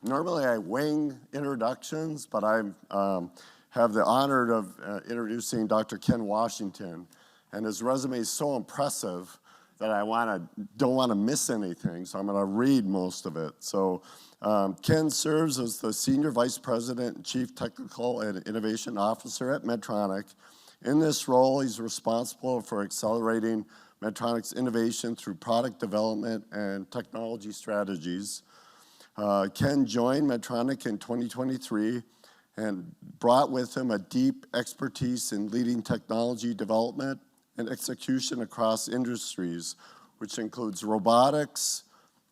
Normally I wing introductions, but I have the honor of introducing Dr. Ken Washington. And his resume is so impressive that I don't want to miss anything, so I'm going to read most of it. So Ken serves as the Senior Vice President and Chief Technical and Innovation Officer at Medtronic. In this role, he's responsible for accelerating Medtronic's innovation through product development and technology strategies. Ken joined Medtronic in 2023 and brought with him a deep expertise in leading technology development and execution across industries, which includes robotics,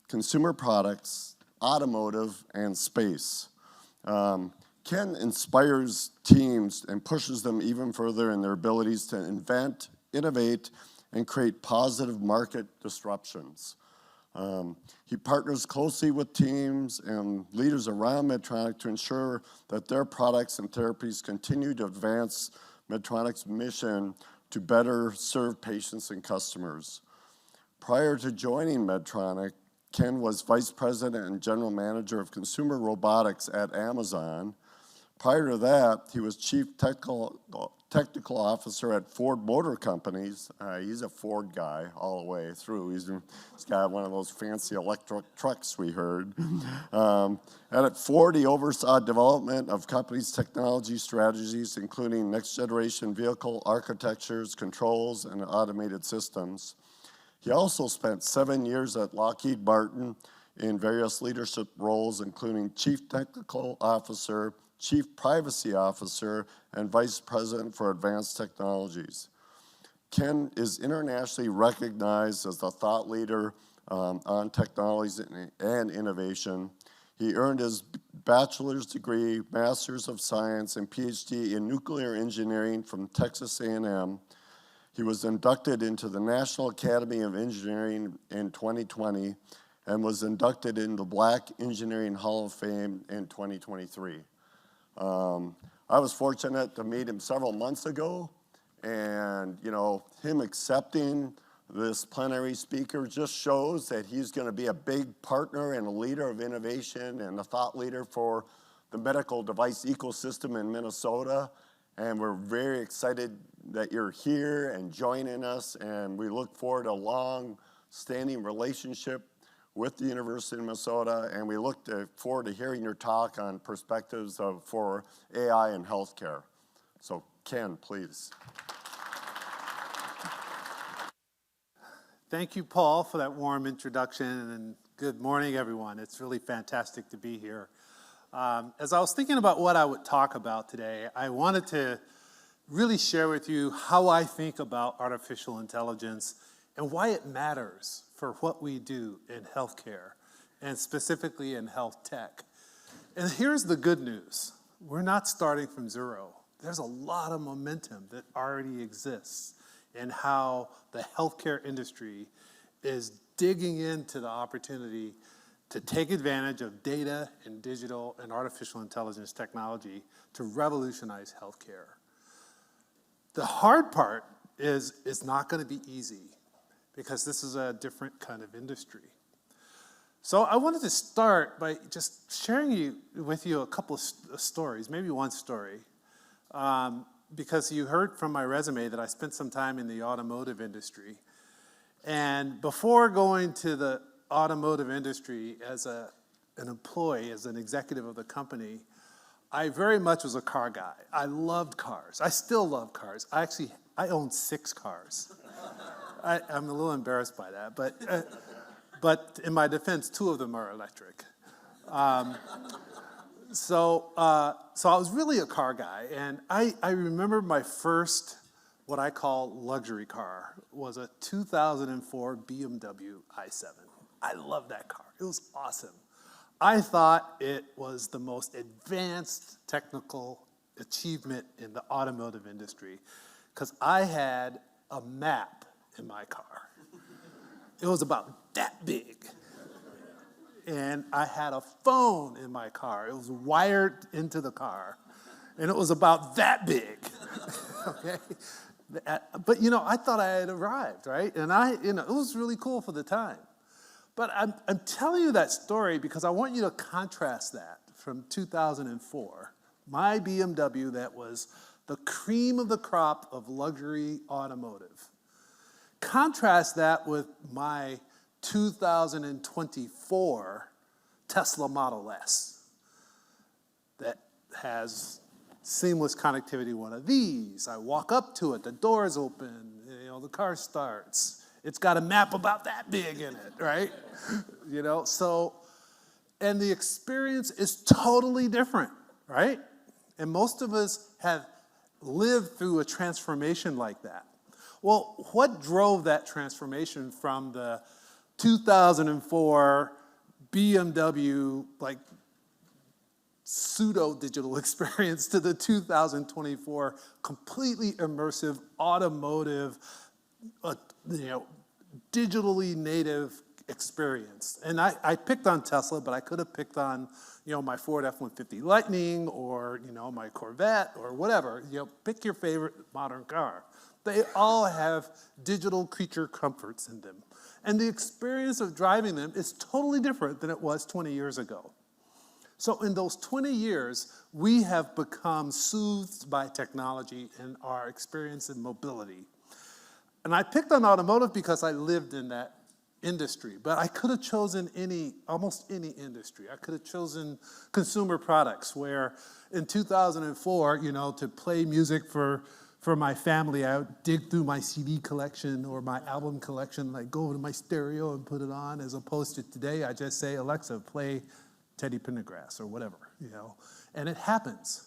consumer products, automotive, and space. Ken inspires teams and pushes them even further in their abilities to invent, innovate, and create positive market disruptions. He partners closely with teams and leaders around Medtronic to ensure that their products and therapies continue to advance Medtronic's mission to better serve patients and customers. Prior to joining Medtronic, Ken was Vice President and General Manager of Consumer Robotics at Amazon. Prior to that, he was Chief Technical Officer at Ford Motor Companies. He's a Ford guy all the way through. He's got one of those fancy electric trucks we heard. And at Ford, he oversaw development of company's technology strategies, including next-generation vehicle architectures, controls, and automated systems. He also spent 7 years at Lockheed Martin in various leadership roles, including Chief Technical Officer, Chief Privacy Officer, and Vice President for Advanced Technologies. Ken is internationally recognized as the thought leader on technologies and innovation. He earned his bachelor's degree, master's of science, and PhD in nuclear engineering from Texas A&M. He was inducted into the National Academy of Engineering in 2020 and was inducted into the Black Engineering Hall of Fame in 2023. I was fortunate to meet him several months ago, and him accepting this plenary speaker just shows that he's going to be a big partner and a leader of innovation and a thought leader for the medical device ecosystem in Minnesota. And we're very excited that you're here and joining us, and we look forward to a long-standing relationship with the University of Minnesota, and we look forward to hearing your talk on perspectives for AI in healthcare. So Ken, please. Thank you, Paul, for that warm introduction, and good morning, everyone. It's really fantastic to be here. As I was thinking about what I would talk about today, I wanted to really share with you how I think about artificial intelligence and why it matters for what we do in healthcare, and specifically in health tech. And here's the good news. We're not starting from zero. There's a lot of momentum that already exists in how the healthcare industry is digging into the opportunity to take advantage of data and digital and artificial intelligence technology to revolutionize healthcare. The hard part is it's not going to be easy, because this is a different kind of industry. So I wanted to start by just sharing with you a couple of stories, maybe one story, because you heard from my resume that I spent some time in the automotive industry. And before going to the automotive industry as an employee, as an executive of the company, I very much was a car guy. I loved cars. I still love cars. I own 6 cars. I'm a little embarrassed by that, but in my defense, 2 of them are electric. So I was really a car guy, and I remember my first, what I call luxury car, was a 2004 BMW i7. I loved that car. It was awesome. I thought it was the most advanced technical achievement in the automotive industry, because I had a map in my car. It was about that big. And I had a phone in my car. It was wired into the car. And it was about that big. Okay? But, I thought I had arrived, right? And it was really cool for the time. But I'm telling you that story because I want you to contrast that from 2004. My BMW that was the cream of the crop of luxury automotive. Contrast that with my 2024 Tesla Model S that has seamless connectivity, one of these. I walk up to it, the door's open, the car starts. It's got a map about that big in it, right? And the experience is totally different, right? And most of us have lived through a transformation like that. Well, what drove that transformation from the 2004 BMW, pseudo-digital experience to the 2024 completely immersive automotive, digitally native experience? And I picked on Tesla, but I could have picked on, my Ford F-150 Lightning or, my Corvette or whatever. Pick your favorite modern car. They all have digital creature comforts in them. And the experience of driving them is totally different than it was 20 years ago. So in those 20 years, we have become soothed by technology and our experience in mobility. And I picked on automotive because I lived in that industry, but I could have chosen almost any industry. I could have chosen consumer products where in 2004, to play music for my family, I would dig through my CD collection or my album collection, go to my stereo and put it on, as opposed to today, I just say, Alexa, play Teddy Pendergrass or whatever, and it happens.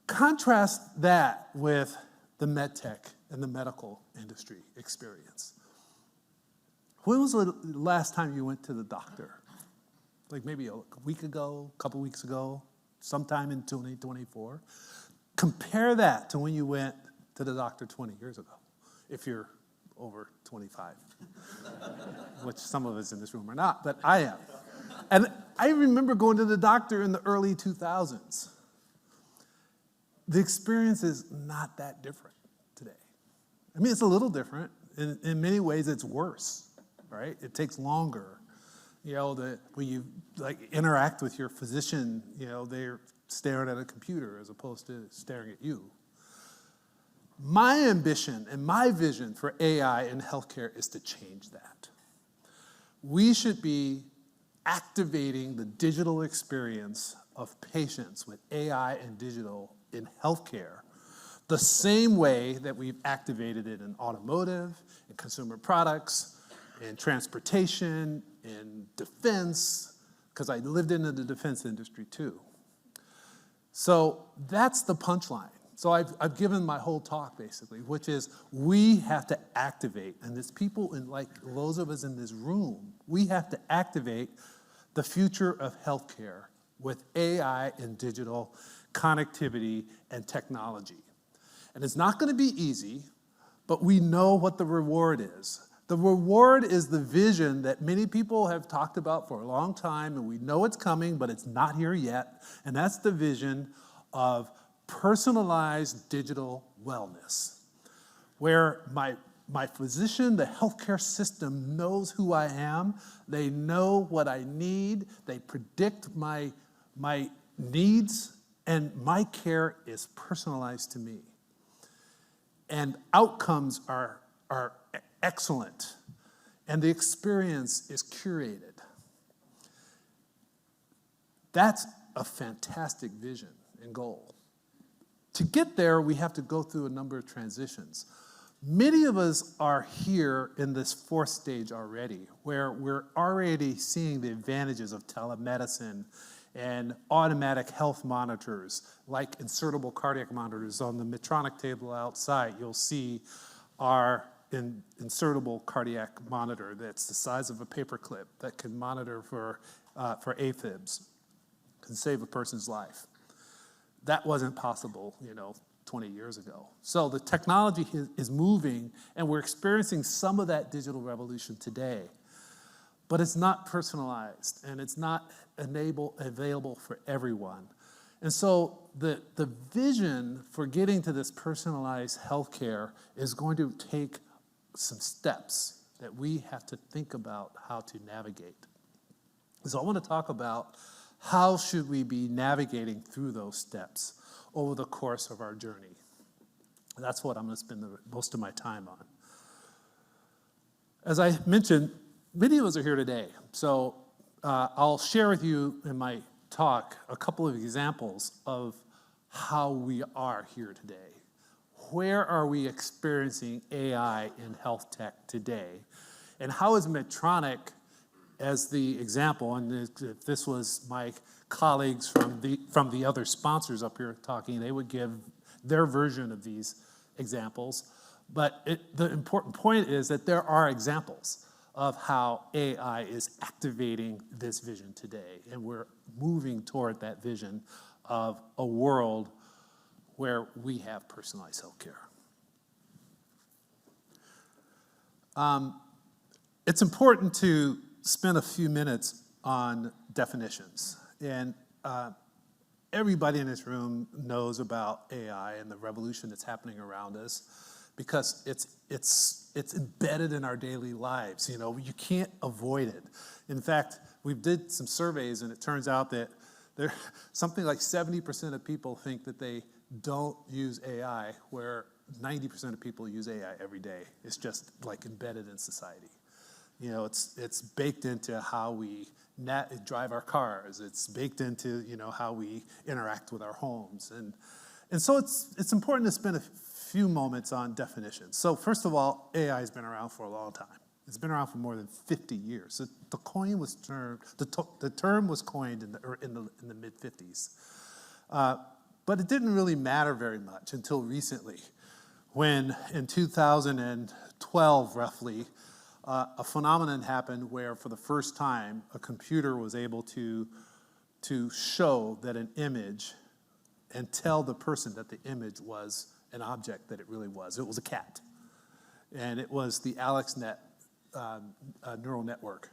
Contrast that with the med tech and the medical industry experience. When was the last time you went to the doctor? Maybe a week ago, a couple weeks ago, sometime in 2024. Compare that to when you went to the doctor 20 years ago, if you're over 25, which some of us in this room are not, but I am. And I remember going to the doctor in the early 2000s. The experience is not that different today. I mean, it's a little different. In many ways, it's worse, right? It takes longer. When you interact with your physician, they're staring at a computer as opposed to staring at you. My ambition and my vision for AI in healthcare is to change that. We should be activating the digital experience of patients with AI and digital in healthcare the same way that we've activated it in automotive, in consumer products, in transportation, in defense, because I lived in the defense industry too. So that's the punchline. So I've given my whole talk basically, which is we have to activate, and there's people those of us in this room, we have to activate the future of healthcare with AI and digital connectivity and technology. And it's not going to be easy, but we know what the reward is. The reward is the vision that many people have talked about for a long time, and we know it's coming, but it's not here yet. And that's the vision of personalized digital wellness, where my physician, the healthcare system knows who I am. They know what I need. They predict my needs, and my care is personalized to me. And outcomes are excellent, and the experience is curated. That's a fantastic vision and goal. To get there, we have to go through a number of transitions. Many of us are here in this fourth stage already, where we're already seeing the advantages of telemedicine and automatic health monitors, like insertable cardiac monitors. On the Medtronic table outside, you'll see our insertable cardiac monitor that's the size of a paperclip that can monitor for AFibs, can save a person's life. That wasn't possible, 20 years ago. So the technology is moving, and we're experiencing some of that digital revolution today. But it's not personalized, and it's not available for everyone. And so the vision for getting to this personalized healthcare is going to take some steps, that we have to think about how to navigate. So I want to talk about how should we be navigating through those steps over the course of our journey. And that's what I'm going to spend most of my time on. As I mentioned, many of us are here today. So I'll share with you in my talk a couple of examples of how we are here today. Where are we experiencing AI in health tech today? And how is Medtronic, as the example, and if this was my colleagues from the other sponsors up here talking, they would give their version of these examples. But the important point is that there are examples of how AI is activating this vision today. And we're moving toward that vision of a world where we have personalized healthcare. It's important to spend a few minutes on definitions. And everybody in this room knows about AI and the revolution that's happening around us because it's embedded in our daily lives. You know, you can't avoid it. In fact, we did some surveys, and it turns out that something like 70% of people think that they don't use AI, where 90% of people use AI every day. It's just like embedded in society. You know, it's baked into how we drive our cars. It's baked into, you know, how we interact with our homes. And so it's important to spend a few moments on definitions. So first of all, AI has been around for a long time. It's been around for more than 50 years. So the term was coined in the mid-50s. But it didn't really matter very much until recently, when in 2012, roughly, a phenomenon happened where, for the first time, a computer was able to show that an image and tell the person that the image was an object that it really was. It was a cat. And it was the AlexNet neural network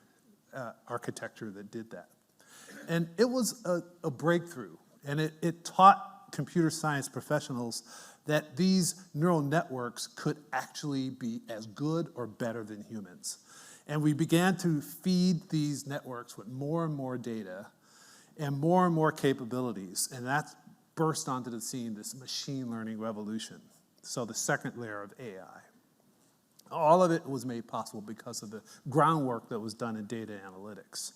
architecture that did that. And it was a breakthrough. And it taught computer science professionals that these neural networks could actually be as good or better than humans. And we began to feed these networks with more and more data and more capabilities. And that burst onto the scene, this machine learning revolution. So the second layer of AI. All of it was made possible because of the groundwork that was done in data analytics.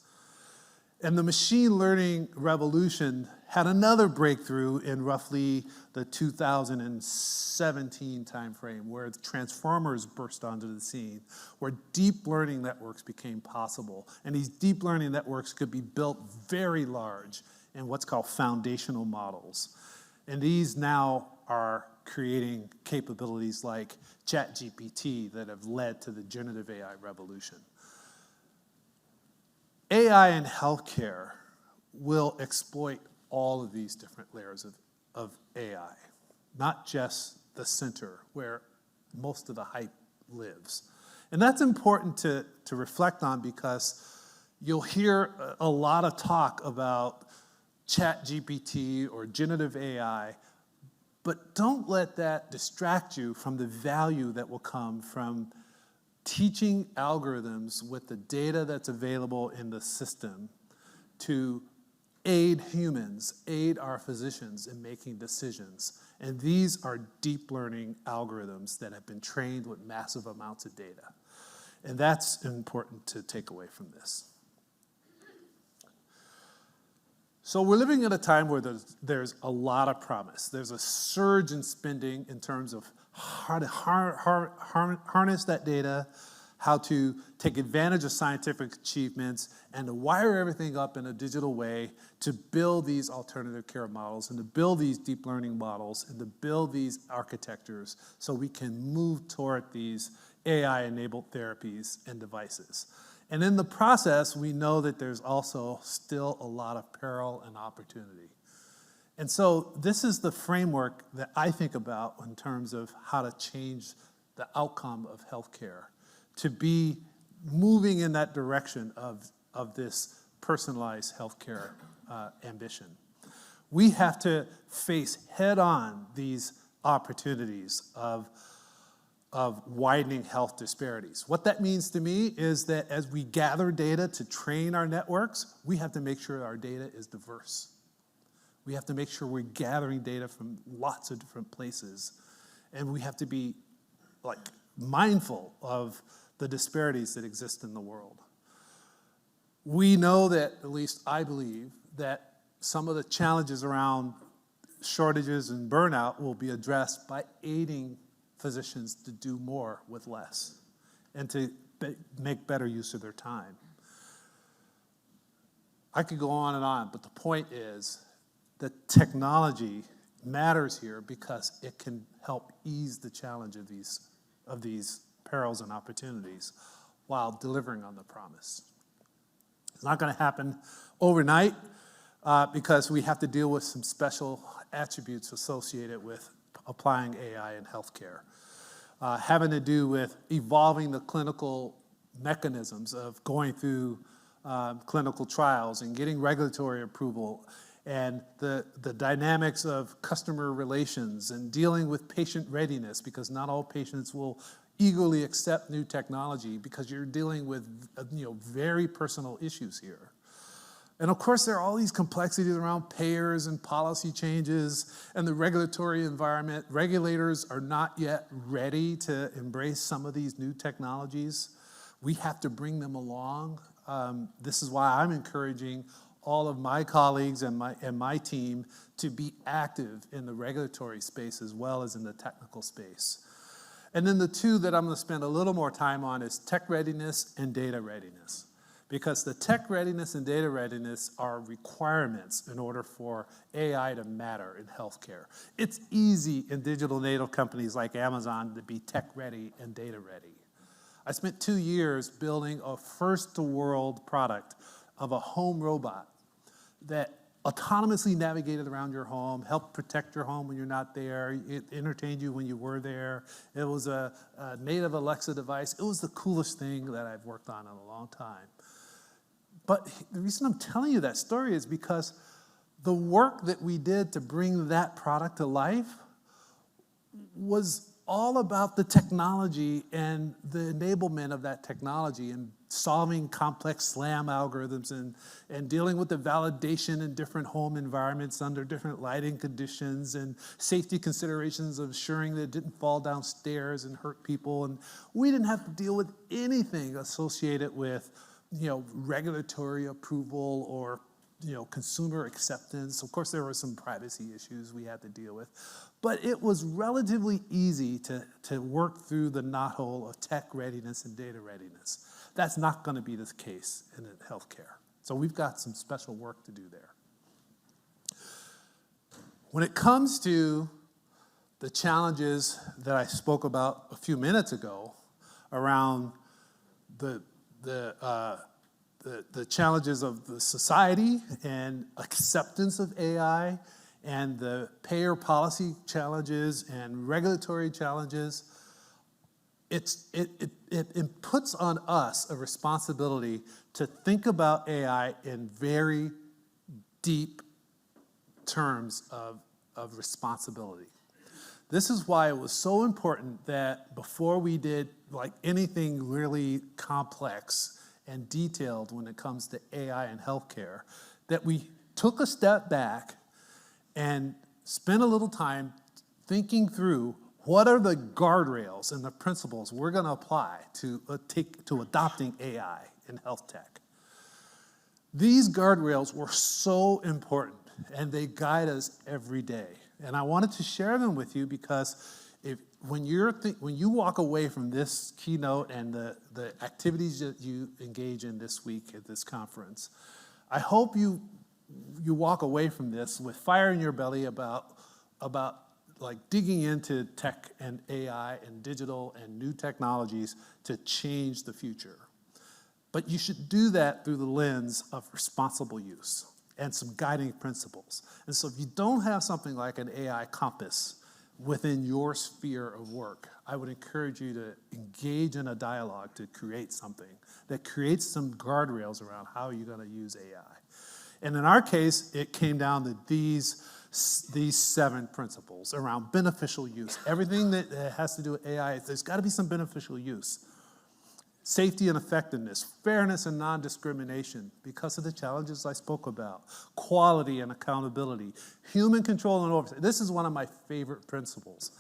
And the machine learning revolution had another breakthrough in roughly the 2017 timeframe, where the transformers burst onto the scene, where deep learning networks became possible. And these deep learning networks could be built very large in what's called foundational models. And these now are creating capabilities like ChatGPT that have led to the generative AI revolution. AI in healthcare will exploit all of these different layers of AI, not just the center where most of the hype lives. And that's important to reflect on, because you'll hear a lot of talk about ChatGPT or generative AI, but don't let that distract you from the value that will come from teaching algorithms with the data that's available in the system to aid humans, aid our physicians in making decisions. And these are deep learning algorithms that have been trained with massive amounts of data. And that's important to take away from this. So we're living at a time where there's a lot of promise. There's a surge in spending in terms of how to harness that data, how to take advantage of scientific achievements, and to wire everything up in a digital way to build these alternative care models, and to build these deep learning models, and to build these architectures so we can move toward these AI-enabled therapies and devices. And in the process, we know that there's also still a lot of peril and opportunity. And so this is the framework that I think about in terms of how to change the outcome of healthcare, to be moving in that direction of this personalized healthcare ambition. We have to face head-on these opportunities of widening health disparities. What that means to me is that as we gather data to train our networks, we have to make sure our data is diverse. We have to make sure we're gathering data from lots of different places, and we have to be mindful of the disparities that exist in the world. We know that, at least I believe, that some of the challenges around shortages and burnout will be addressed by aiding physicians to do more with less and to make better use of their time. I could go on, but the point is that technology matters here because it can help ease the challenge of these perils and opportunities while delivering on the promise. It's not going to happen overnight because we have to deal with some special attributes associated with applying AI in healthcare, having to do with evolving the clinical mechanisms of going through clinical trials and getting regulatory approval, and the dynamics of customer relations and dealing with patient readiness, because not all patients will eagerly accept new technology because you're dealing with very personal issues here. And of course, there are all these complexities around payers and policy changes and the regulatory environment. Regulators are not yet ready to embrace some of these new technologies. We have to bring them along. This is why I'm encouraging all of my colleagues and my team to be active in the regulatory space as well as in the technical space. And then the two that I'm going to spend a little more time on is tech readiness and data readiness. Because the tech readiness and data readiness are requirements in order for AI to matter in healthcare. It's easy in digital native companies like Amazon to be tech ready and data ready. I spent 2 years building a first-to-world product of a home robot that autonomously navigated around your home, helped protect your home when you're not there, it entertained you when you were there. It was a native Alexa device. It was the coolest thing that I've worked on in a long time. But the reason I'm telling you that story is because the work that we did to bring that product to life was all about the technology and the enablement of that technology and solving complex SLAM algorithms and dealing with the validation in different home environments under different lighting conditions and safety considerations of ensuring that it didn't fall downstairs and hurt people. And we didn't have to deal with anything associated with regulatory approval or consumer acceptance. Of course, there were some privacy issues we had to deal with, but it was relatively easy to work through the knothole of tech readiness and data readiness. That's not going to be the case in healthcare. So we've got some special work to do there. When it comes to the challenges that I spoke about a few minutes ago around the challenges of the society and acceptance of AI and the payer policy challenges and regulatory challenges, it puts on us a responsibility to think about AI in very deep terms of responsibility. This is why it was so important that before we did anything really complex and detailed when it comes to AI and healthcare, that we took a step back and spent a little time thinking through what are the guardrails and the principles we're going to apply to adopting AI in health tech. These guardrails were so important, and they guide us every day. And I wanted to share them with you because when you walk away from this keynote and the activities that you engage in this week at this conference, I hope you walk away from this with fire in your belly about digging into tech and AI and digital and new technologies to change the future. But you should do that through the lens of responsible use and some guiding principles. And so if you don't have something like an AI compass within your sphere of work, I would encourage you to engage in a dialogue to create something that creates some guardrails around how you're going to use AI. And in our case, it came down to these 7 principles around beneficial use. Everything that has to do with AI, there's got to be some beneficial use. Safety and effectiveness, fairness and non-discrimination because of the challenges I spoke about, quality and accountability, human control and oversight. This is one of my favorite principles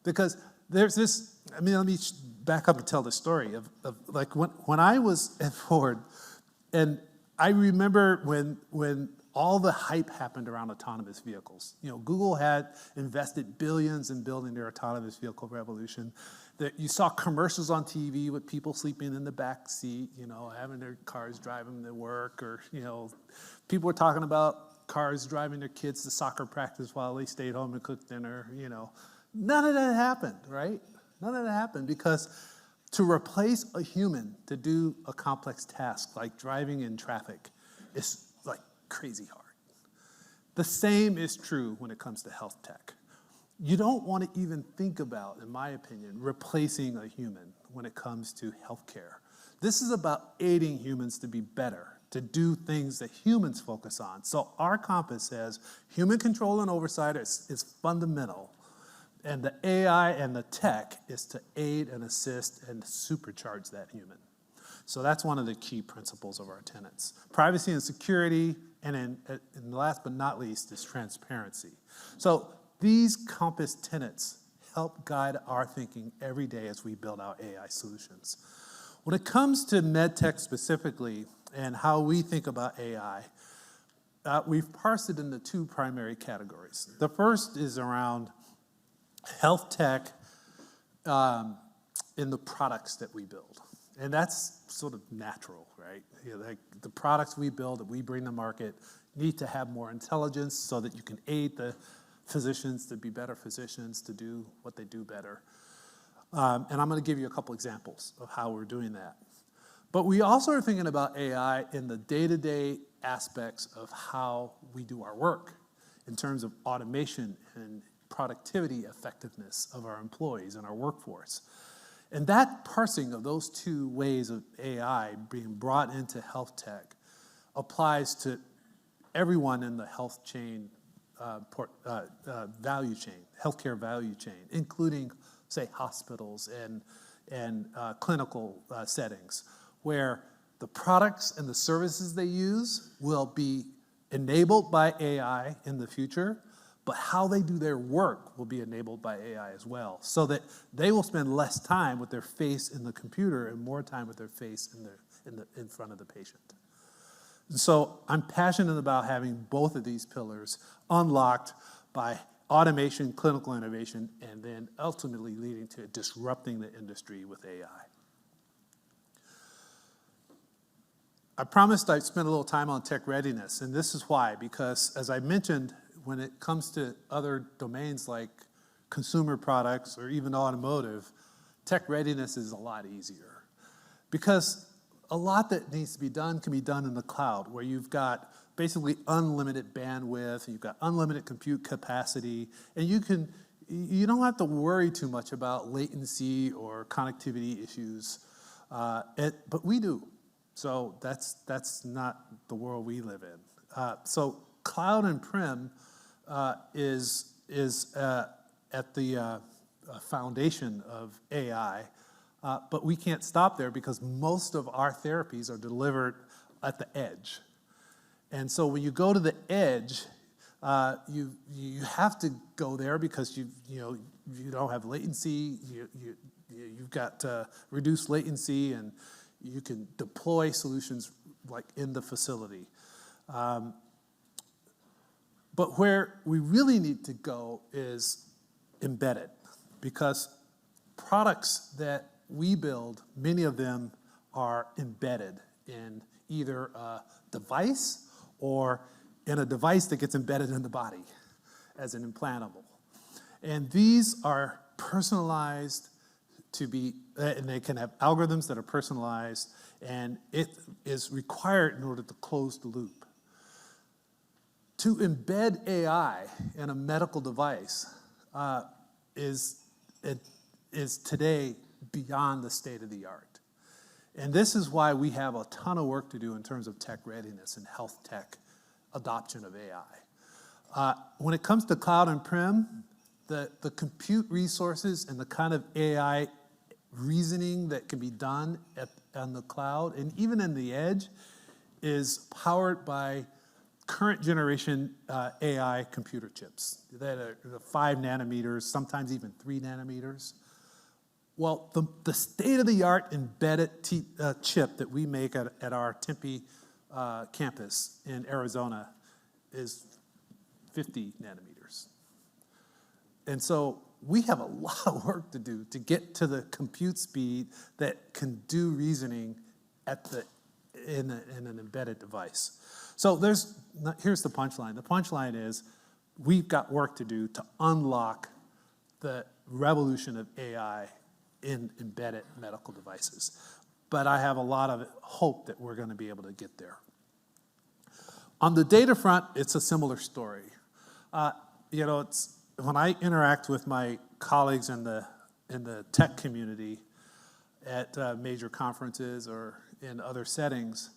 because there's this, let me back up and tell the story of like when I was at Ford, and I remember when all the hype happened around autonomous vehicles. Google had invested billions in building their autonomous vehicle revolution. That you saw commercials on TV with people sleeping in the back seat, having their cars driving to work, or people were talking about cars driving their kids to soccer practice while they stayed home and cooked dinner. None of that happened, right? None of that happened because to replace a human to do a complex task like driving in traffic is like crazy hard. The same is true when it comes to health tech. You don't want to even think about, in my opinion, replacing a human when it comes to healthcare. This is about aiding humans to be better, to do things that humans focus on. So our compass says human control and oversight is fundamental. And the AI and the tech is to aid and assist and supercharge that human. So that's one of the key principles of our tenets. Privacy and security, and last but not least is transparency. So these compass tenets help guide our thinking every day as we build out AI solutions. When it comes to medtech specifically and how we think about AI, we've parsed it into 2 primary categories. The first is around health tech in the products that we build. And that's sort of natural, right? Like the products we build that we bring to market need to have more intelligence so that you can aid the physicians to be better physicians, to do what they do better. And I'm going to give you a couple examples of how we're doing that. But we also are thinking about AI in the day-to-day aspects of how we do our work in terms of automation and productivity effectiveness of our employees and our workforce. And that parsing of those 2 ways of AI being brought into health tech applies to everyone in the health chain, value chain, healthcare value chain, including, say, hospitals and clinical settings, where the products and the services they use will be enabled by AI in the future, but how they do their work will be enabled by AI as well, so that they will spend less time with their face in the computer and more time with their face in front of the patient. And so I'm passionate about having both of these pillars unlocked by automation, clinical innovation, and then ultimately leading to disrupting the industry with AI. I promised I'd spend a little time on tech readiness, and this is why, because as I mentioned, when it comes to other domains like consumer products or even automotive, tech readiness is a lot easier. Because a lot that needs to be done can be done in the cloud, where you've got basically unlimited bandwidth, you've got unlimited compute capacity, and you don't have to worry too much about latency or connectivity issues, but we do. So that's not the world we live in. So cloud and prem is at the foundation of AI, but we can't stop there because most of our therapies are delivered at the edge. And so when you go to the edge, you have to go there because you don't have latency. You've got reduced latency, and you can deploy solutions like in the facility. But where we really need to go is embedded, because products that we build, many of them are embedded in either a device or in a device that gets embedded in the body as an implantable. And these are personalized to be, and they can have algorithms that are personalized, and it is required in order to close the loop. To embed AI in a medical device is today beyond the state of the art. And this is why we have a ton of work to do in terms of tech readiness and health tech adoption of AI. When it comes to cloud and prem, the compute resources and the kind of AI reasoning that can be done on the cloud and even in the edge is powered by current generation AI computer chips that are 5 nanometers, sometimes even 3 nanometers. Well, the state-of-the-art embedded chip that we make at our Tempe campus in Arizona is 50 nanometers. And so we have a lot of work to do to get to the compute speed that can do reasoning in an embedded device. So here's the punchline. The punchline is we've got work to do to unlock the revolution of AI in embedded medical devices. But I have a lot of hope that we're going to be able to get there. On the data front, it's a similar story. When I interact with my colleagues in the tech community at major conferences or in other settings,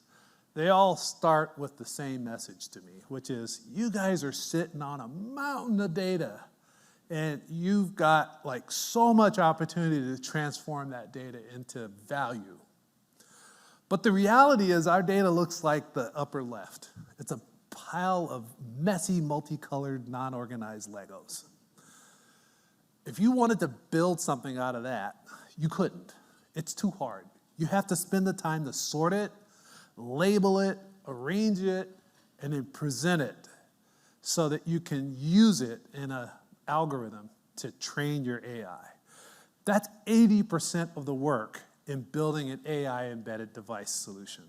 they all start with the same message to me, which is, you guys are sitting on a mountain of data, and you've got like so much opportunity to transform that data into value. But the reality is our data looks like the upper left. It's a pile of messy, multicolored, non-organized Legos. If you wanted to build something out of that, you couldn't. It's too hard. You have to spend the time to sort it, label it, arrange it, and then present it so that you can use it in an algorithm to train your AI. That's 80% of the work in building an AI embedded device solution.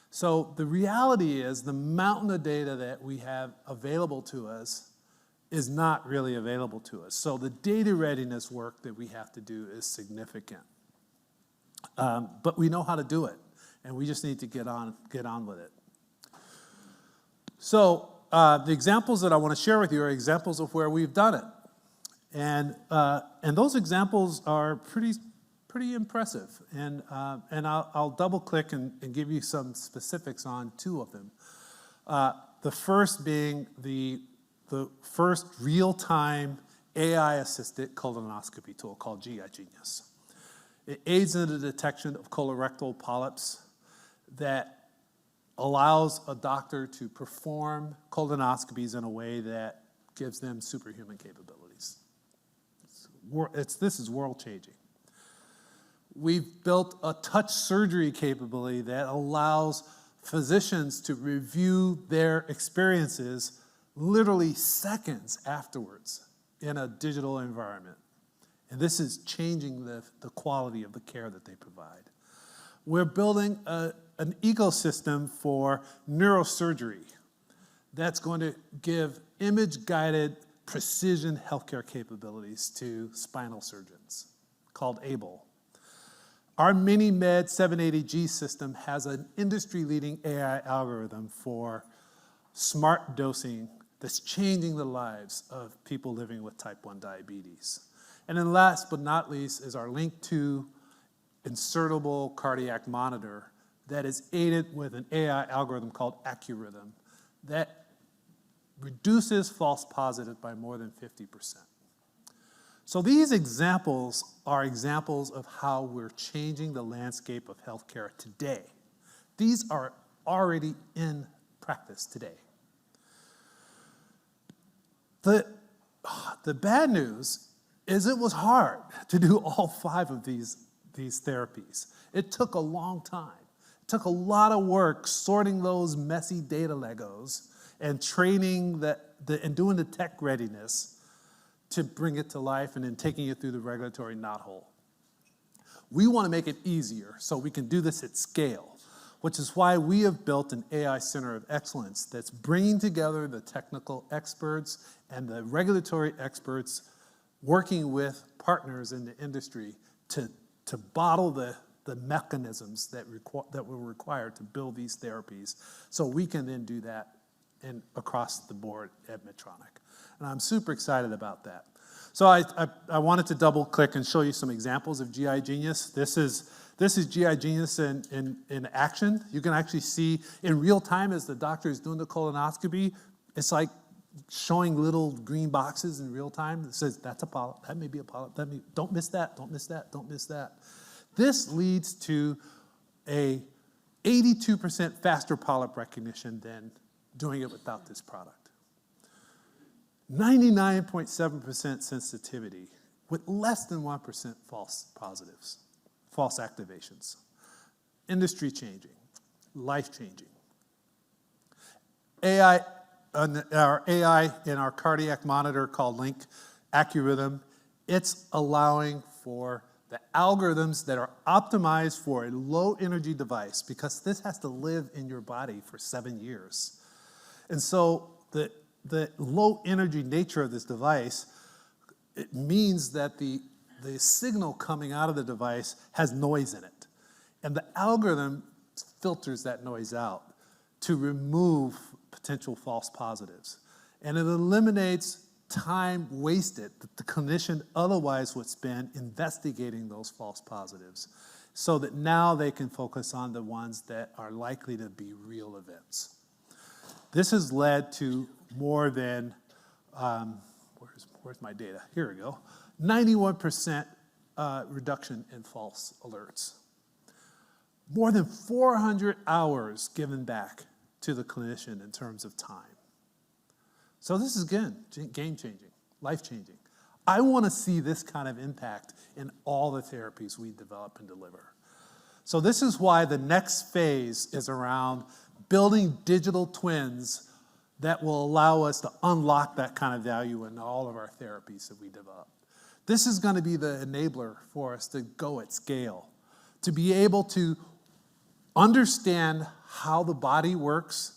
So the reality is the mountain of data that we have available to us is not really available to us. So the data readiness work that we have to do is significant. But we know how to do it, and we just need to get on with it. So the examples that I want to share with you are examples of where we've done it. And those examples are pretty impressive. And I'll double click and give you some specifics on 2 of them. The first being the first real-time AI-assisted colonoscopy tool called GI Genius. It aids in the detection of colorectal polyps that allows a doctor to perform colonoscopies in a way that gives them superhuman capabilities. This is world-changing. We've built a touch surgery capability that allows physicians to review their experiences literally seconds afterwards in a digital environment. And this is changing the quality of the care that they provide. We're building an ecosystem for neurosurgery that's going to give image-guided precision healthcare capabilities to spinal surgeons called ABLE. Our MiniMed 780G system has an industry-leading AI algorithm for smart dosing that's changing the lives of people living with type 1 diabetes. And then last but not least is our Link 2 insertable cardiac monitor that is aided with an AI algorithm called AccuRhythm that reduces false positives by more than 50%. So these examples are examples of how we're changing the landscape of healthcare today. These are already in practice today. The bad news is it was hard to do all 5 of these therapies. It took a long time. It took a lot of work sorting those messy data Legos and training and doing the tech readiness to bring it to life and then taking it through the regulatory knothole. We want to make it easier so we can do this at scale, which is why we have built an AI Center of Excellence that's bringing together the technical experts and the regulatory experts working with partners in the industry to bottle the mechanisms that were required to build these therapies so we can then do that across the board at Medtronic. And I'm super excited about that. So I wanted to double click and show you some examples of GI Genius. This is This is GI Genius in action. You can actually see in real time as the doctor is doing the colonoscopy, it's like showing little green boxes in real time that says, that's a polyp, that may be a polyp, don't miss that, don't miss that, don't miss that. This leads to a 82% faster polyp recognition than doing it without this product. 99.7% sensitivity with less than 1% false positives, false activations. Industry changing, life changing. Our AI in our cardiac monitor called Link AccuRhythm, it's allowing for the algorithms that are optimized for a low energy device, because this has to live in your body for 7 years. And so the low energy nature of this device, it means that the signal coming out of the device has noise in it. And the algorithm filters that noise out to remove potential false positives. And it eliminates time wasted that the clinician otherwise would spend investigating those false positives, so that now they can focus on the ones that are likely to be real events. This has led to more than, where's my data? Here we go. 91% reduction in false alerts. More than 400 hours given back to the clinician in terms of time. So this is, again, game-changing, life-changing. I want to see this kind of impact in all the therapies we develop and deliver. So this is why the next phase is around building digital twins that will allow us to unlock that kind of value in all of our therapies that we develop. This is going to be the enabler for us to go at scale, to be able to understand how the body works.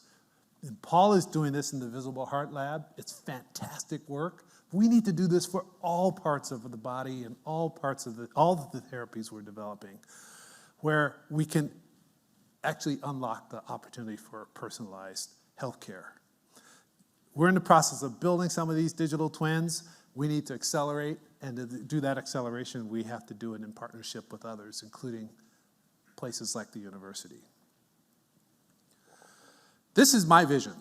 And Paul is doing this in the Visible Heart Lab. It's fantastic work. We need to do this for all parts of the body and all of the therapies we're developing, where we can actually unlock the opportunity for personalized healthcare. We're in the process of building some of these digital twins. We need to accelerate, and to do that acceleration, we have to do it in partnership with others, including places like the university. This is my vision.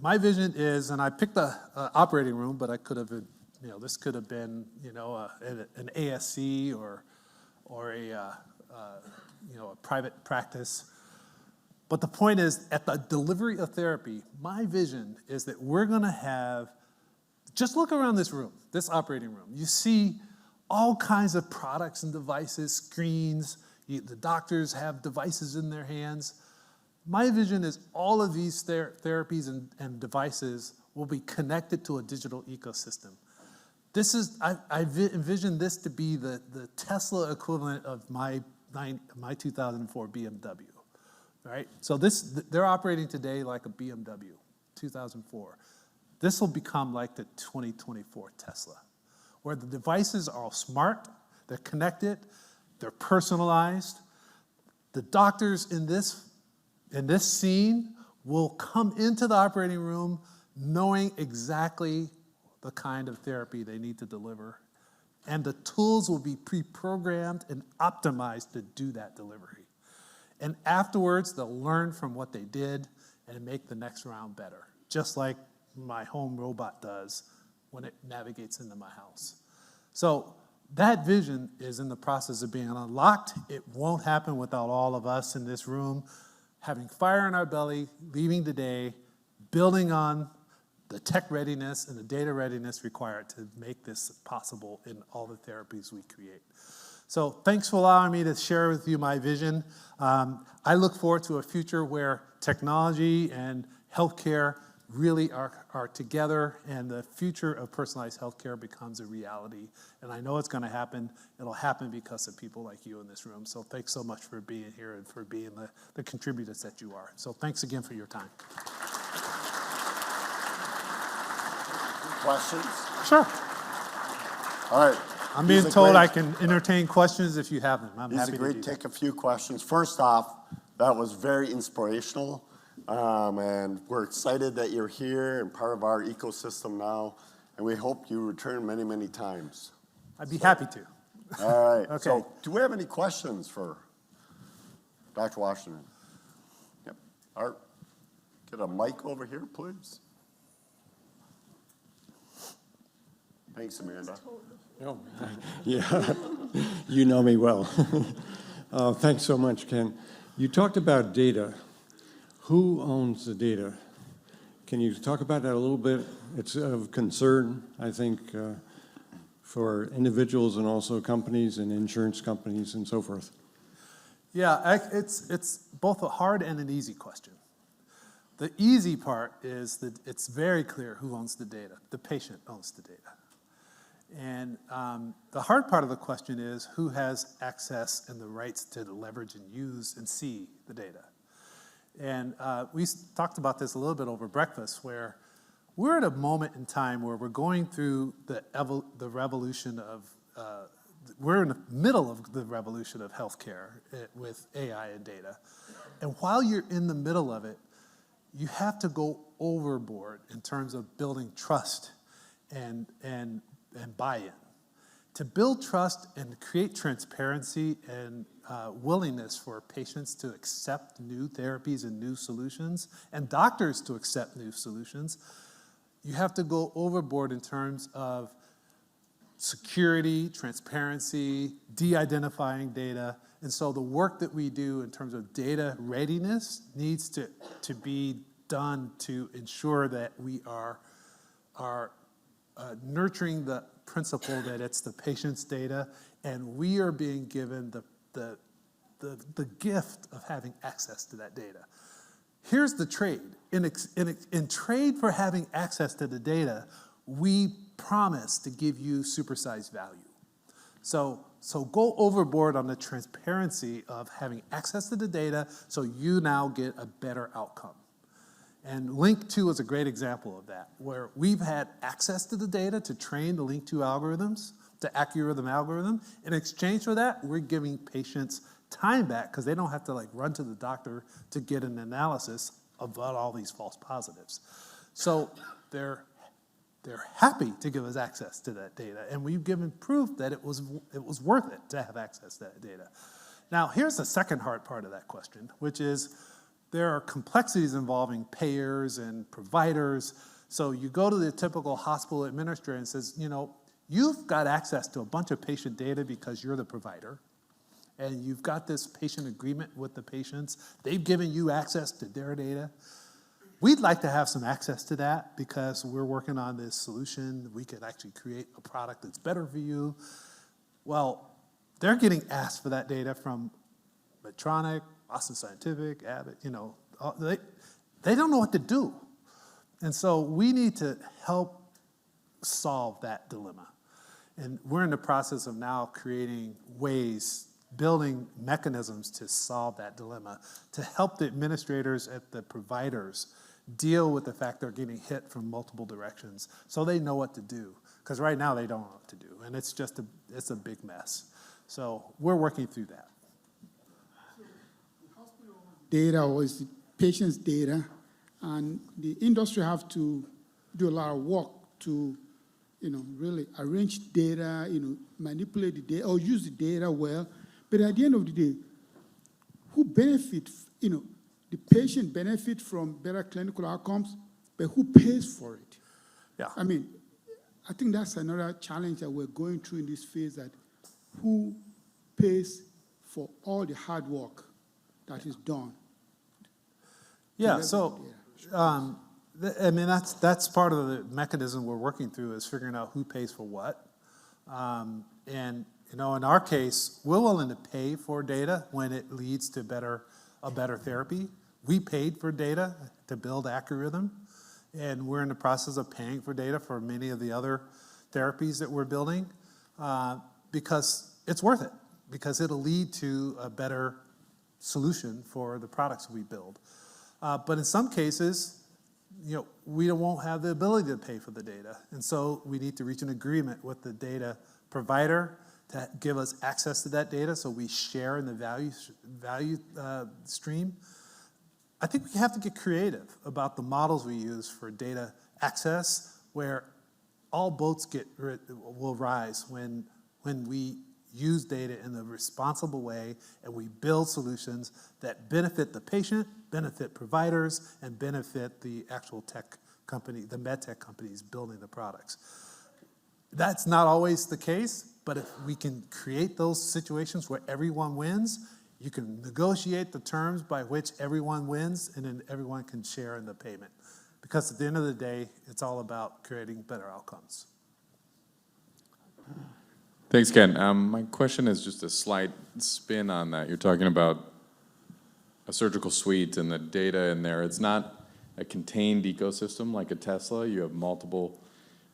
My vision is, and I picked an operating room, but I could have, this could have been, an ASC or a private practice. But the point is, at the delivery of therapy, my vision is that we're going to have, just look around this room, this operating room. You see all kinds of products and devices, screens. The doctors have devices in their hands. My vision is all of these therapies and devices will be connected to a digital ecosystem. I envision this to be the Tesla equivalent of my 2004 BMW, right? So they're operating today like a BMW, 2004. This will become like the 2024 Tesla, where the devices are all smart, they're connected, they're personalized. The doctors in this scene will come into the operating room knowing exactly the kind of therapy they need to deliver. And the tools will be pre-programmed and optimized to do that delivery. And afterwards, they'll learn from what they did and make the next round better, just like my home robot does when it navigates into my house. So that vision is in the process of being unlocked. It won't happen without all of us in this room having fire in our belly, leaving today, building on the tech readiness and the data readiness required to make this possible in all the therapies we create. So thanks for allowing me to share with you my vision. I look forward to a future where technology and healthcare really are together, and the future of personalized healthcare becomes a reality. And I know it's going to happen. It'll happen because of people like you in this room. So thanks so much for being here and for being the contributors that you are. So thanks again for your time. Questions? Sure. All right. I'm being told I can entertain questions if you have them. I'm happy to do that. Take a few questions. First off, that was very inspirational. And we're excited that you're here and part of our ecosystem now. And we hope you return many, many times. I'd be happy to. All right. Okay. So do we have any questions for Dr. Washington. Yep. Art, get a mic over here, please. Thanks, Amanda. Oh, yeah, you know me well. Thanks so much, Ken. You talked about data. Who owns the data? Can you talk about that a little bit? It's of concern, I think, for individuals and also companies and insurance companies and so forth. Yeah, it's both a hard and an easy question. The easy part is that it's very clear who owns the data. The patient owns the data. And the hard part of the question is who has access and the rights to leverage and use and see the data. And we talked about this a little bit over breakfast, where we're at a moment in time where we're going through the revolution of, we're in the middle of the revolution of healthcare with AI and data. And while you're in the middle of it, you have to go overboard in terms of building trust and buy-in. To build trust and create transparency and willingness for patients to accept new therapies and new solutions, and doctors to accept new solutions, you have to go overboard in terms of security, transparency, de-identifying data. And so the work that we do in terms of data readiness needs to be done to ensure that we are nurturing the principle that it's the patient's data, and we are being given the gift of having access to that data. Here's the trade. In trade for having access to the data, we promise to give you supersized value. So go overboard on the transparency of having access to the data so you now get a better outcome. And Link 2 is a great example of that, where we've had access to the data to train the Link 2 algorithms, the AccuRhythm algorithm. In exchange for that, we're giving patients time back because they don't have to run to the doctor to get an analysis about all these false positives. So they're happy to give us access to that data, and we've given proof that it was worth it to have access to that data. Now, here's the second hard part of that question, which is there are complexities involving payers and providers. So you go to the typical hospital administrator and says, you've got access to a bunch of patient data because you're the provider, and you've got this patient agreement with the patients. They've given you access to their data. We'd like to have some access to that because we're working on this solution. We could actually create a product that's better for you. Well, they're getting asked for that data from Medtronic, Boston Scientific, Abbott, they don't know what to do. And so we need to help solve that dilemma. And we're in the process of now creating ways, building mechanisms to solve that dilemma, to help the administrators at the providers deal with the fact they're getting hit from multiple directions so they know what to do. Because right now they don't know what to do, and it's a big mess. So we're working through that. Data or is the patient's data, and the industry have to do a lot of work to, really arrange data, manipulate the data or use the data well. But at the end of the day, who benefits? The patient benefits from better clinical outcomes, but who pays for it? Yeah. I think that's another challenge that we're going through in this phase, that who pays for all the hard work that is done. Yeah, so that's part of the mechanism we're working through, is figuring out who pays for what. And in our case, we're willing to pay for data when it leads to a better therapy. We paid for data to build AccuRhythm, and we're in the process of paying for data for many of the other therapies that we're building because it's worth it, because it'll lead to a better solution for the products we build. But in some cases, we won't have the ability to pay for the data. And so we need to reach an agreement with the data provider to give us access to that data so we share in the value stream. I think we have to get creative about the models we use for data access, where all boats will rise when we use data in a responsible way, and we build solutions that benefit the patient, benefit providers, and benefit the actual tech company, the med tech companies building the products. That's not always the case, but if we can create those situations where everyone wins, you can negotiate the terms by which everyone wins, and then everyone can share in the payment. Because at the end of the day, it's all about creating better outcomes. Thanks, Ken. My question is just a slight spin on that. You're talking about a surgical suite and the data in there. It's not a contained ecosystem like a Tesla. You have multiple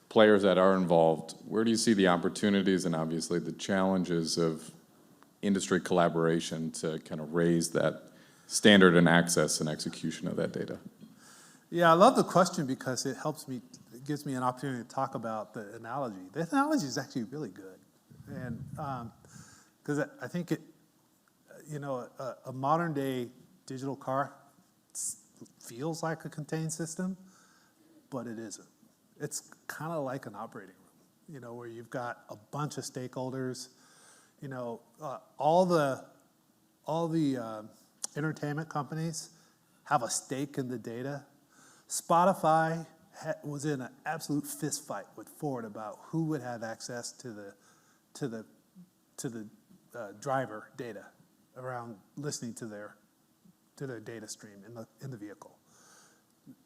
players that are involved. Where do you see the opportunities and obviously the challenges of industry collaboration to kind of raise that standard and access and execution of that data? Yeah, I love the question because it helps me, it gives me an opportunity to talk about the analogy. The analogy is actually really good. And because I think it, you know, a modern day digital car feels like a contained system, but it isn't. It's kind of like an operating room, you know, where you've got a bunch of stakeholders, you know, all the entertainment companies have a stake in the data. Spotify was in an absolute fist fight with Ford about who would have access to the driver data around listening to their data stream in the vehicle.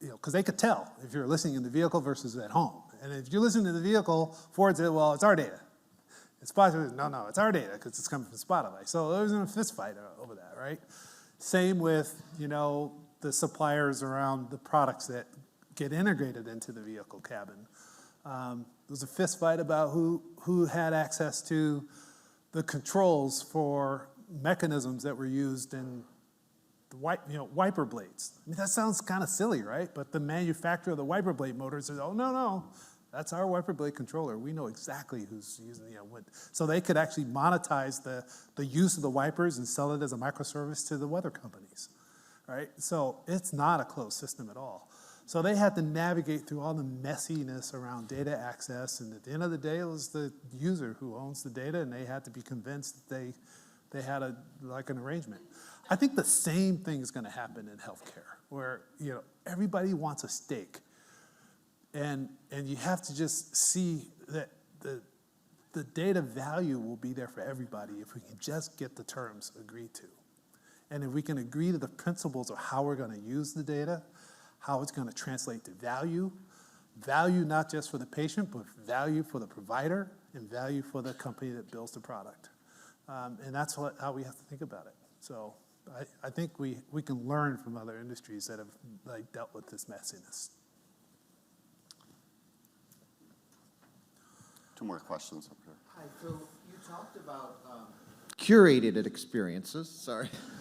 You know, because they could tell if you're listening in the vehicle versus at home. And if you're listening to the vehicle, Ford said, well, it's our data. And Spotify said, no, it's our data because it's coming from Spotify. So there was a fist fight over that, right? Same with, you know, the suppliers around the products that get integrated into the vehicle cabin. There was a fist fight about who had access to the controls for mechanisms that were used in the wiper blades. I mean, that sounds kind of silly, right? But the manufacturer of the wiper blade motor says, oh, no, that's our wiper blade controller. We know exactly who's using what. So they could actually monetize the use of the wipers and sell it as a microservice to the weather companies, right? So it's not a closed system at all. So they had to navigate through all the messiness around data access, and at the end of the day, it was the user who owns the data, and they had to be convinced that they had an arrangement. I think the same thing is going to happen in healthcare, where everybody wants a stake, and you have to just see that the data value will be there for everybody if we can just get the terms agreed to, and if we can agree to the principles of how we're going to use the data, how it's going to translate to value not just for the patient, but value for the provider and value for the company that builds the product, and that's how we have to think about it. So. I think we can learn from other industries that have dealt with this messiness. Two more questions up here. Hi, so you talked about curated experiences,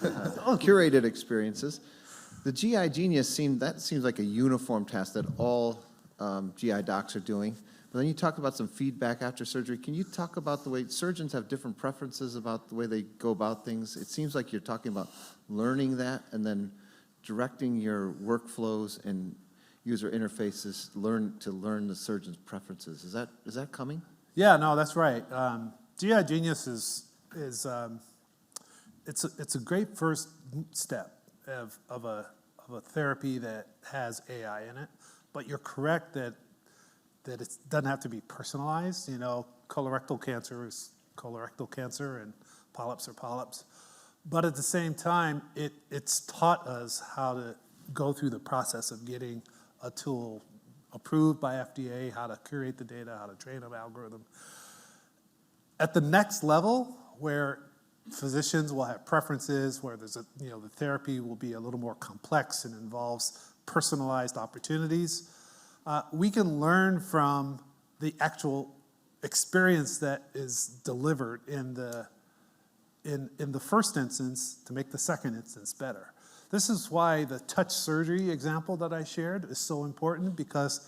curated experiences. The GI Genius seems like a uniform task that all GI docs are doing. But then you talk about some feedback after surgery. Can you talk about the way surgeons have different preferences about the way they go about things? It seems like you're talking about learning that and then directing your workflows and user interfaces to learn the surgeon's preferences. Is that coming? Yeah, no, that's right. GI Genius is it's a great first step of a therapy that has AI in it. But you're correct that it doesn't have to be personalized. Colorectal cancer is colorectal cancer and polyps are polyps. But at the same time, it's taught us how to go through the process of getting a tool approved by FDA, how to curate the data, how to train an algorithm. At the next level, where physicians will have preferences, where there's the therapy will be a little more complex and involves personalized opportunities, we can learn from the actual experience that is delivered in the first instance to make the second instance better. This is why the touch surgery example that I shared is so important, because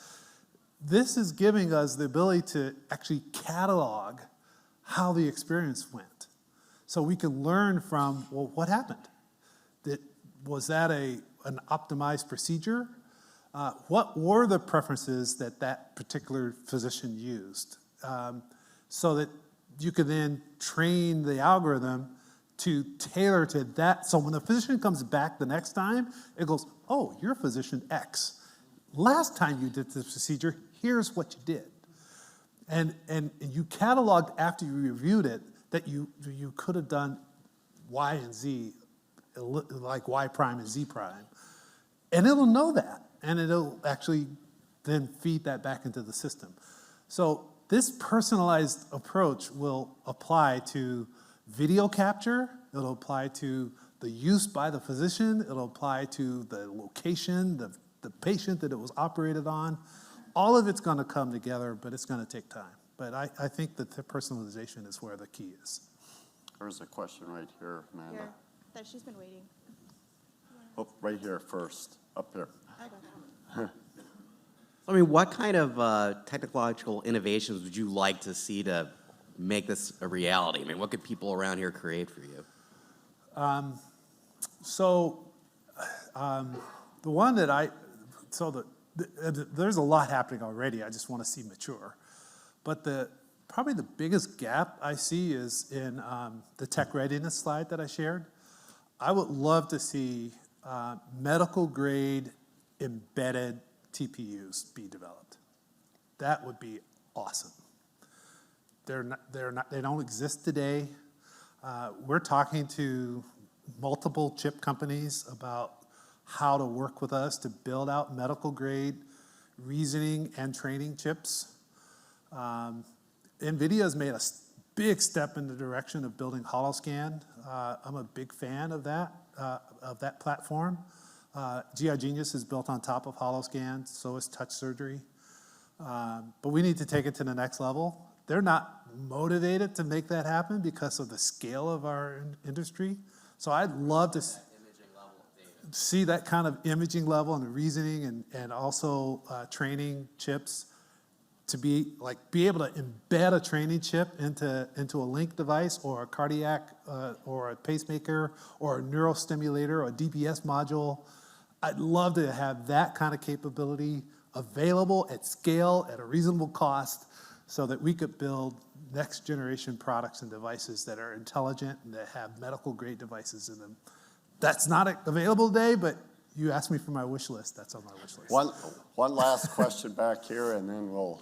this is giving us the ability to actually catalog how the experience went. So we can learn from, well, what happened? Was that an optimized procedure? What were the preferences that particular physician used? So that you can then train the algorithm to tailor to that. So when the physician comes back the next time, it goes, oh, you're physician X. Last time you did this procedure, here's what you did. And you cataloged after you reviewed it that you could have done Y and Z, like Y prime and Z prime. And it'll know that. And it'll actually then feed that back into the system. So this personalized approach will apply to video capture, it'll apply to the use by the physician, it'll apply to the location, the patient that it was operated on. All of it's gonna come together, but it's gonna take time. But I think that the personalization is where the key is. There's a question right here, Amanda. Here, that she's been waiting. Oh, right here first, up here. I mean, what kind of technological innovations would you like to see to make this a reality? I mean, what could people around here create for you? The one that there's a lot happening already. I just want to see mature. But probably the biggest gap I see is in the tech readiness slide that I shared. I would love to see medical grade embedded TPUs be developed. That would be awesome. They don't exist today. We're talking to multiple chip companies about how to work with us to build out medical grade reasoning and training chips. NVIDIA has made a big step in the direction of building HoloScan. I'm a big fan of that platform. GI Genius is built on top of HoloScan, so is touch surgery. But we need to take it to the next level. They're not motivated to make that happen because of the scale of our industry. So I'd love to see that kind of imaging level and the reasoning and also training chips to be able to embed a training chip into a link device or a cardiac or a pacemaker or a neurostimulator or a DPS module. I'd love to have that kind of capability available at scale at a reasonable cost so that we could build next generation products and devices that are intelligent and that have medical grade devices in them. That's not available today, but you asked me for my wish list. That's on my wish list. One last question back here, and then we'll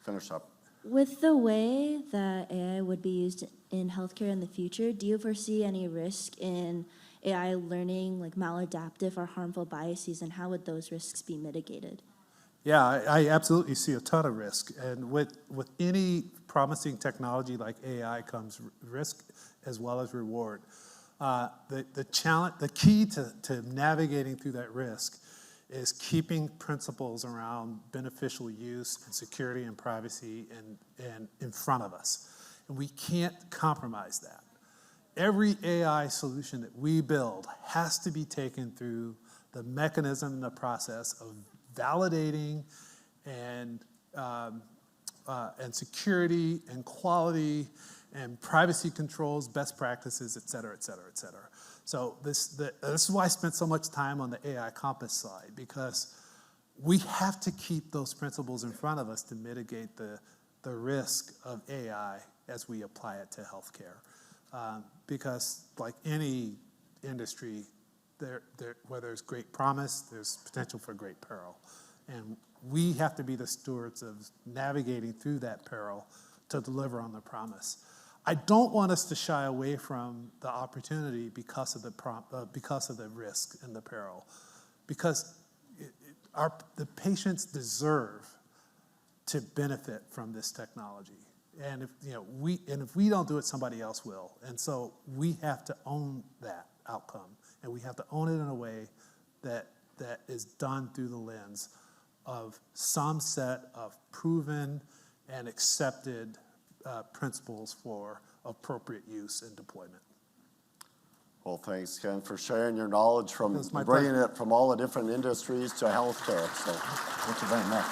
finish up. With the way that AI would be used in healthcare in the future, do you foresee any risk in AI learning like maladaptive or harmful biases, and how would those risks be mitigated? Yeah, I absolutely see a ton of risk. And with any promising technology like AI comes risk as well as reward. The key to navigating through that risk is keeping principles around beneficial use and security and privacy and in front of us. And we can't compromise that. Every AI solution that we build has to be taken through the mechanism and the process of validating and security and quality and privacy controls, best practices, et cetera, et cetera, et cetera. So this is why I spent so much time on the AI Compass slide, because we have to keep those principles in front of us to mitigate the risk of AI as we apply it to healthcare. Because like any industry, where there's great promise, there's potential for great peril. And we have to be the stewards of navigating through that peril to deliver on the promise. I don't want us to shy away from the opportunity because of the risk and the peril, because the patients deserve to benefit from this technology. And if we don't do it, somebody else will. And so we have to own that outcome, and we have to own it in a way that is done through the lens of some set of proven and accepted principles for appropriate use and deployment. Well, thanks, Ken, for sharing your knowledge from It was my bringing pleasure. it from all the different industries to healthcare. So thank you very much.